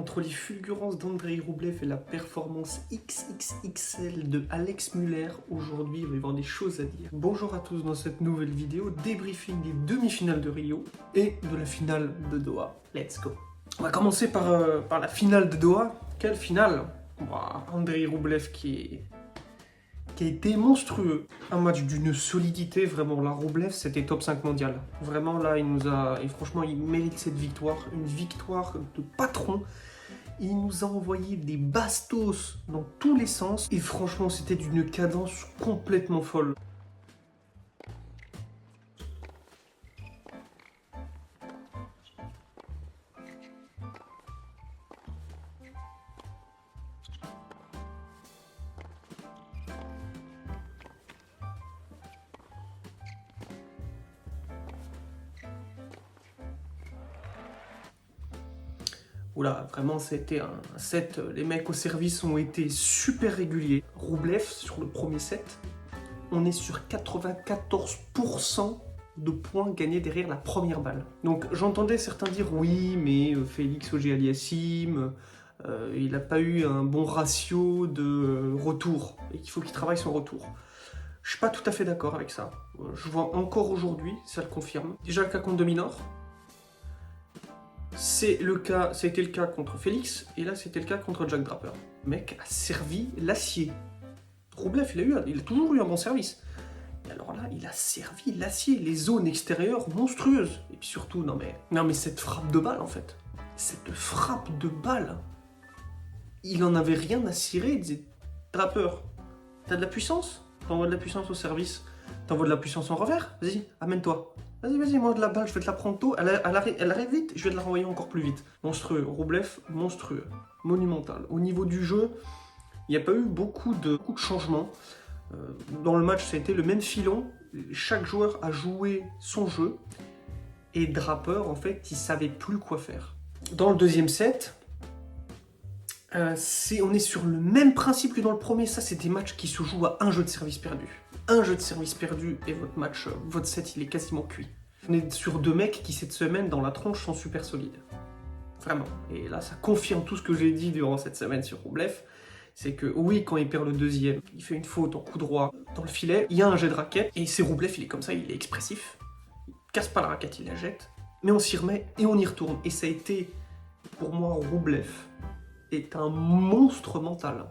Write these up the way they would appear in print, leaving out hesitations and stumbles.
Entre les fulgurances d'Andrei Roublev et la performance XXXL de Alex Müller, aujourd'hui il va y avoir des choses à dire. Bonjour à tous dans cette nouvelle vidéo, débriefing des demi-finales de Rio et de la finale de Doha. Let's go. On va commencer par la finale de Doha. Quelle finale? Andrei Roublev qui a été monstrueux. Un match d'une solidité, vraiment. La Roublev, c'était top 5 mondial. Vraiment, là, et franchement, il mérite cette victoire. Une victoire de patron. Il nous a envoyé des bastos dans tous les sens. Et franchement, c'était d'une cadence complètement folle. Oula, vraiment, c'était un set. Les mecs au service ont été super réguliers. Roublev, sur le premier set, on est sur 94% de points gagnés derrière la première balle. Donc j'entendais certains dire oui, mais Félix Auger-Aliassime, il n'a pas eu un bon ratio de retour et qu'il faut qu'il travaille son retour. Je suis pas tout à fait d'accord avec ça. Je vois encore aujourd'hui, ça le confirme. Déjà le cas contre Dominor. C'était le cas contre Félix, et là c'était le cas contre Jack Draper. Le mec a servi l'acier. Roublev, il a toujours eu un bon service. Et alors là, il a servi l'acier, les zones extérieures monstrueuses. Et puis surtout, non mais cette frappe de balle en fait. Cette frappe de balle. Il en avait rien à cirer, il disait Draper, t'as de la puissance? T'envoies de la puissance au service. T'envoies de la puissance en revers? Vas-y, amène-toi. Vas-y, mange de la balle, je vais te la prendre tôt. Elle arrive vite, je vais te la renvoyer encore plus vite. Monstrueux, Roublev, monstrueux, monumental. Au niveau du jeu, il n'y a pas eu beaucoup de changements. Dans le match, ça a été le même filon. Chaque joueur a joué son jeu. Et Draper, en fait, il savait plus quoi faire. Dans le deuxième set, on est sur le même principe que dans le premier. Ça, c'est des matchs qui se jouent à un jeu de service perdu. Un jeu de service perdu et votre set, il est quasiment cuit. On est sur deux mecs qui, cette semaine, dans la tronche, sont super solides. Vraiment. Et là, ça confirme tout ce que j'ai dit durant cette semaine sur Roublev. C'est que, oui, quand il perd le deuxième, il fait une faute en coup droit dans le filet, il y a un jet de raquette, et c'est Roublev, il est comme ça, il est expressif. Il casse pas la raquette, il la jette. Mais on s'y remet et on y retourne. Et ça a été, pour moi, Roublev est un monstre mental.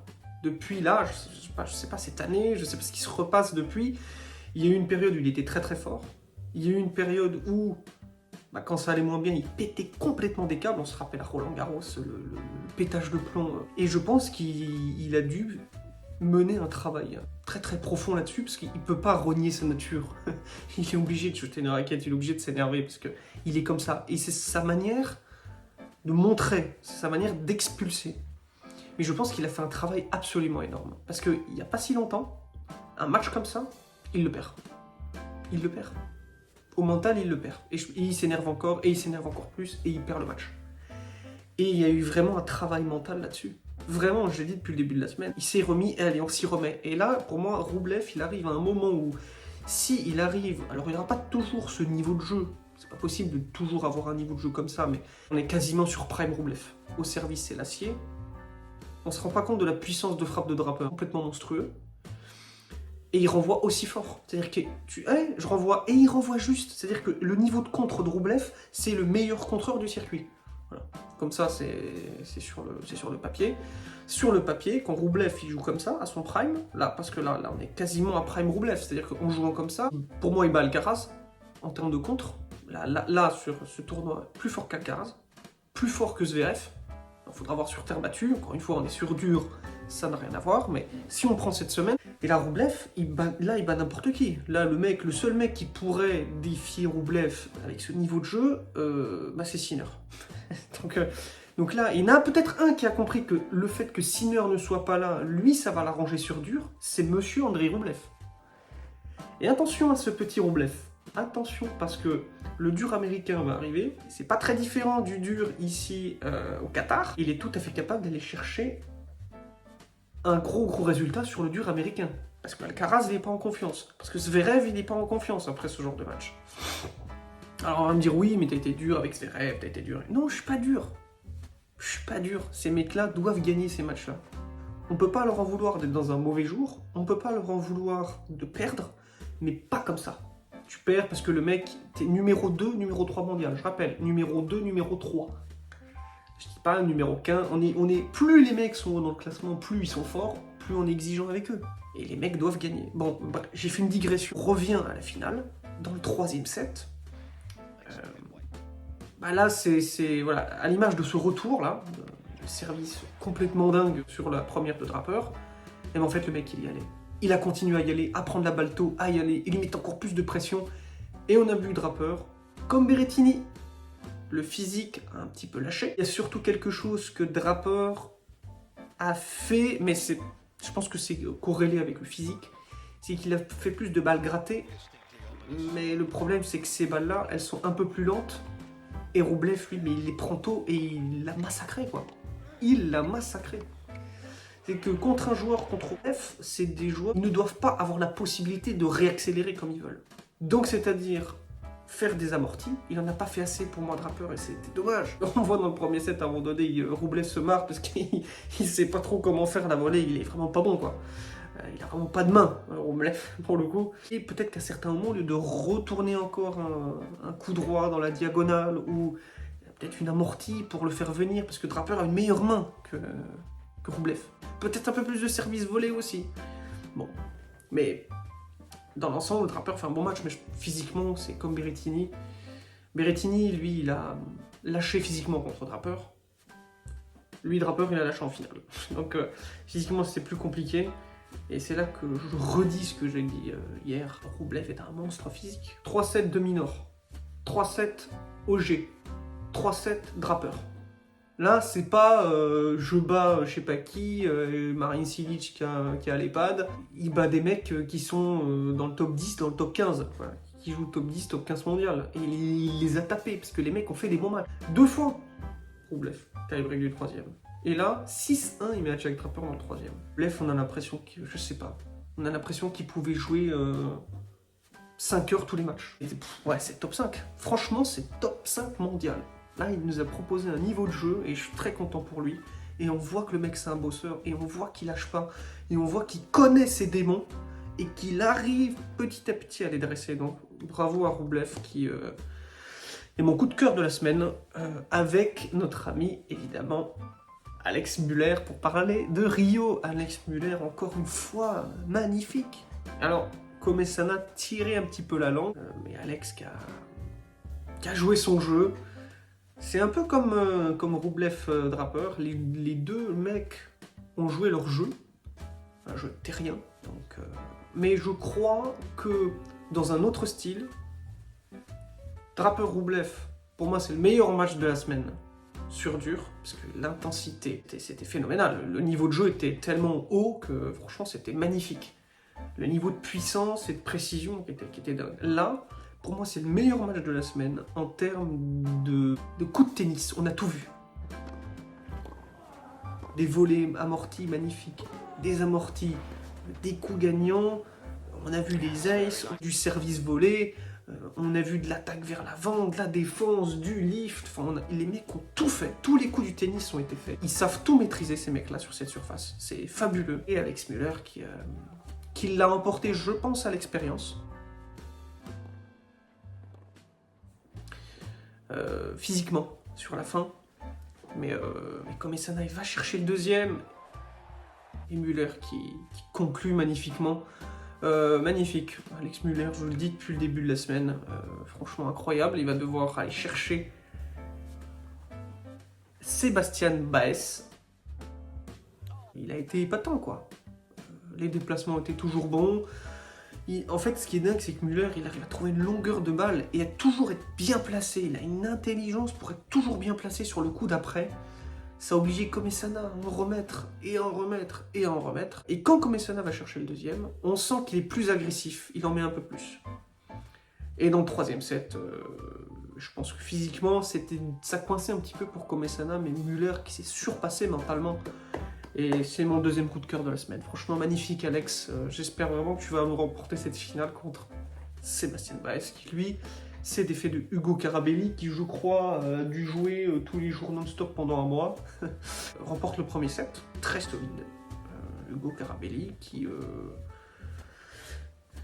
Depuis là, je sais pas cette année, je sais pas ce qui se repasse depuis. Il y a eu une période où il était très très fort. Il y a eu une période où, quand ça allait moins bien, il pétait complètement des câbles. On se rappelle à Roland Garros, le pétage de plomb. Et je pense qu'il a dû mener un travail très très profond là-dessus, parce qu'il peut pas renier sa nature. Il est obligé de jeter une raquette, il est obligé de s'énerver, parce qu'il est comme ça. Et c'est sa manière de montrer, c'est sa manière d'expulser. Mais je pense qu'il a fait un travail absolument énorme. Parce qu'il n'y a pas si longtemps, un match comme ça, il le perd. Il le perd. Au mental, il le perd. Et il s'énerve encore, et il s'énerve encore plus, et il perd le match. Et il y a eu vraiment un travail mental là-dessus. Vraiment, je l'ai dit depuis le début de la semaine, il s'est remis, et allez, on s'y remet. Et là, pour moi, Roublev, il arrive à un moment où, si il arrive, alors il n'aura pas toujours ce niveau de jeu, c'est pas possible de toujours avoir un niveau de jeu comme ça, mais on est quasiment sur Prime Roublev. Au service, c'est l'acier. On se rend pas compte de la puissance de frappe de Draper, complètement monstrueux. Et il renvoie aussi fort. C'est-à-dire que je renvoie, et il renvoie juste. C'est-à-dire que le niveau de contre de Roublev, c'est le meilleur contreur du circuit. Voilà. Comme ça, c'est sur le papier. Sur le papier, quand Roublev il joue comme ça, à son prime, là, parce que là on est quasiment à prime Roublev, c'est-à-dire qu'en jouant comme ça, pour moi, il bat Alcaraz en termes de contre. Là, sur ce tournoi, plus fort qu'Alcaraz, plus fort que Zverev. Il faudra voir sur terre battue, encore une fois on est sur dur, ça n'a rien à voir, mais si on prend cette semaine, et là Roublev, il bat n'importe qui. Là le seul mec qui pourrait défier Roublev avec ce niveau de jeu, c'est Sinner. donc là, il y en a peut-être un qui a compris que le fait que Sinner ne soit pas là, lui ça va l'arranger sur dur, c'est monsieur Andrei Roublev. Et attention à ce petit Roublev. Attention, parce que le dur américain va arriver, c'est pas très différent du dur ici au Qatar. Il est tout à fait capable d'aller chercher un gros résultat sur le dur américain. Parce que Alcaraz, il n'est pas en confiance. Parce que Zverev, il n'est pas en confiance après ce genre de match. Alors on va me dire, oui, mais t'as été dur avec Zverev, t'as été dur. Non, je suis pas dur. Je suis pas dur, ces mecs-là doivent gagner ces matchs-là. On peut pas leur en vouloir d'être dans un mauvais jour, on peut pas leur en vouloir de perdre, mais pas comme ça. Tu perds parce que le mec, t'es numéro 2, numéro 3 mondial, je rappelle, numéro 2, numéro 3. Je dis pas numéro 15, plus les mecs sont dans le classement, plus ils sont forts, plus on est exigeant avec eux. Et les mecs doivent gagner. Bon, bref, j'ai fait une digression. On revient à la finale, dans le 3e set. Là, c'est voilà, à l'image de ce retour là, le service complètement dingue sur la première de Draper, et en fait le mec il y allait. Il a continué à y aller, à prendre la balle tôt, à y aller, il lui met encore plus de pression, et on a vu Draper, comme Berrettini, le physique a un petit peu lâché. Il y a surtout quelque chose que Draper a fait, mais je pense que c'est corrélé avec le physique, c'est qu'il a fait plus de balles grattées, mais le problème c'est que ces balles-là, elles sont un peu plus lentes, et Roublev, lui, mais il les prend tôt et il l'a massacré, quoi. Il l'a massacré. C'est que contre un joueur, contre Roublev, c'est des joueurs qui ne doivent pas avoir la possibilité de réaccélérer comme ils veulent. Donc, c'est-à-dire faire des amortis, il n'en a pas fait assez pour moi, Draper, et c'était dommage. On voit dans le premier set, à un moment donné, Roublev se marre parce qu'il ne sait pas trop comment faire la volée, il est vraiment pas bon, quoi. Il a vraiment pas de main, Roublev, pour le coup. Et peut-être qu'à certains moments, au lieu de retourner encore un coup droit dans la diagonale ou peut-être une amortie pour le faire venir, parce que Draper a une meilleure main que Roublev. Peut-être un peu plus de service volé aussi. Bon, mais dans l'ensemble, Draper fait un bon match, mais physiquement, c'est comme Berrettini. Berrettini, lui, il a lâché physiquement contre Draper. Lui, Draper, il a lâché en finale. Donc, physiquement, c'est plus compliqué. Et c'est là que je redis ce que j'ai dit hier. Roublev est un monstre physique. 3-7 de Minor, 3-7 OG, 3-7 Draper. Là, c'est pas je bats je sais pas qui, Marin Cilic qui a l'EHPAD. Il bat des mecs qui sont dans le top 10, dans le top 15. Voilà, qui jouent top 10, top 15 mondial. Et il les a tapés parce que les mecs ont fait des bons matchs. 2 fois Roublev, tie-break du 3e. Et là, 6-1, il met à Jack Draper dans le 3e. Bref, on a l'impression que, je sais pas, on a l'impression qu'il pouvait jouer 5 heures tous les matchs. Et, ouais, c'est top 5. Franchement, c'est top 5 mondial. Là, il nous a proposé un niveau de jeu et je suis très content pour lui. Et on voit que le mec, c'est un bosseur et on voit qu'il lâche pas. Et on voit qu'il connaît ses démons et qu'il arrive petit à petit à les dresser. Donc, bravo à Roublev qui est mon coup de cœur de la semaine avec notre ami, évidemment, Alex Müller pour parler de Rio. Alex Müller, encore une fois, magnifique. Alors, Komessana tirait un petit peu la langue, mais Alex qui a joué son jeu. C'est un peu comme Roublev Draper. Les deux mecs ont joué leur jeu, un jeu terrien. Donc, mais je crois que dans un autre style, Draper Roublev, pour moi, c'est le meilleur match de la semaine. Sur dur, parce que l'intensité, c'était phénoménal. Le niveau de jeu était tellement haut que franchement c'était magnifique. Le niveau de puissance et de précision qui était dingue. Là, pour moi c'est le meilleur match de la semaine en termes de coups de tennis. On a tout vu. Des volets amortis magnifiques, des amortis, des coups gagnants, on a vu des aces, du service volé, on a vu de l'attaque vers l'avant, de la défense, du lift, enfin, les mecs ont tout fait, tous les coups du tennis ont été faits. Ils savent tout maîtriser ces mecs-là sur cette surface, c'est fabuleux. Et Alex Müller qui l'a emporté, je pense, à l'expérience. Physiquement, sur la fin. Mais Komessana, il va chercher le deuxième. Et Müller qui conclut magnifiquement. Magnifique, Alex Müller, je vous le dis depuis le début de la semaine, franchement incroyable. Il va devoir aller chercher Sébastien Baez. Il a été épatant, quoi. Les déplacements étaient toujours bons. En fait, ce qui est dingue, c'est que Müller, il arrive à trouver une longueur de balle et à toujours être bien placé. Il a une intelligence pour être toujours bien placé sur le coup d'après. Ça a obligé Komessana à en remettre, et en remettre, et en remettre. Et quand Komessana va chercher le deuxième, on sent qu'il est plus agressif, il en met un peu plus. Et dans le 3e set, je pense que physiquement, ça coinçait un petit peu pour Komessana, mais Müller qui s'est surpassé mentalement. Et c'est mon deuxième coup de cœur de la semaine. Franchement, magnifique, Alex. J'espère vraiment que tu vas nous remporter cette finale contre Sébastien Baez, qui lui C'est des faits de Hugo Carabelli qui, je crois, a dû jouer tous les jours non-stop pendant un mois. Remporte le premier set, très solide. Hugo Carabelli qui...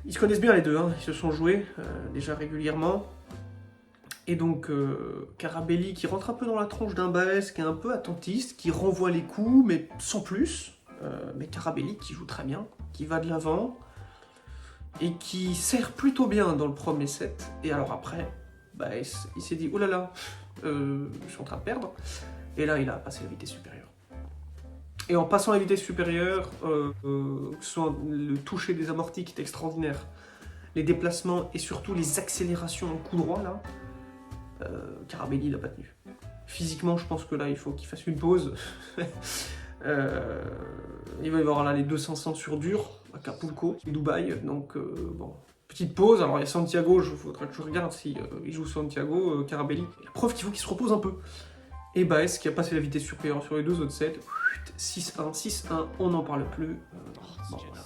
Ils se connaissent bien les deux, hein. Ils se sont joués déjà régulièrement. Et donc Carabelli qui rentre un peu dans la tronche d'un Baez qui est un peu attentiste, qui renvoie les coups, mais sans plus. Mais Carabelli qui joue très bien, qui va de l'avant, et qui sert plutôt bien dans le premier set. Et alors après, Baez, il s'est dit « Oh là là, je suis en train de perdre ». Et là, il a passé la vitesse supérieure. Et en passant la vitesse supérieure, que ce soit le toucher des amortis qui est extraordinaire, les déplacements et surtout les accélérations en coup droit, là, Carabelli l'a pas tenu. Physiquement, je pense que là, il faut qu'il fasse une pause. Il va y avoir là les 200 sur dur, Acapulco et Dubaï, donc bon, petite pause. Alors il y a Santiago, il faudra que je regarde si il joue Santiago, Carabelli. La preuve qu'il faut qu'il se repose un peu. Et Baez qui a passé la vitesse supérieure sur les deux autres sets, 6-1, 6-1, on n'en parle plus. Bon, voilà.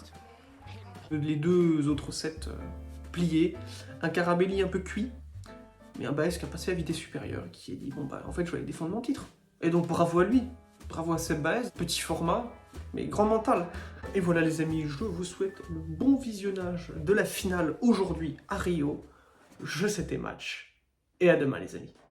Les deux autres sets pliés, un Carabelli un peu cuit, mais un Baez qui a passé la vitesse supérieure, qui a dit bon bah en fait je vais aller défendre mon titre. Et donc bravo à lui. Bravo à Seb Baez, petit format, mais grand mental. Et voilà les amis, je vous souhaite le bon visionnage de la finale aujourd'hui à Rio. Je sais tes matchs. Et à demain les amis.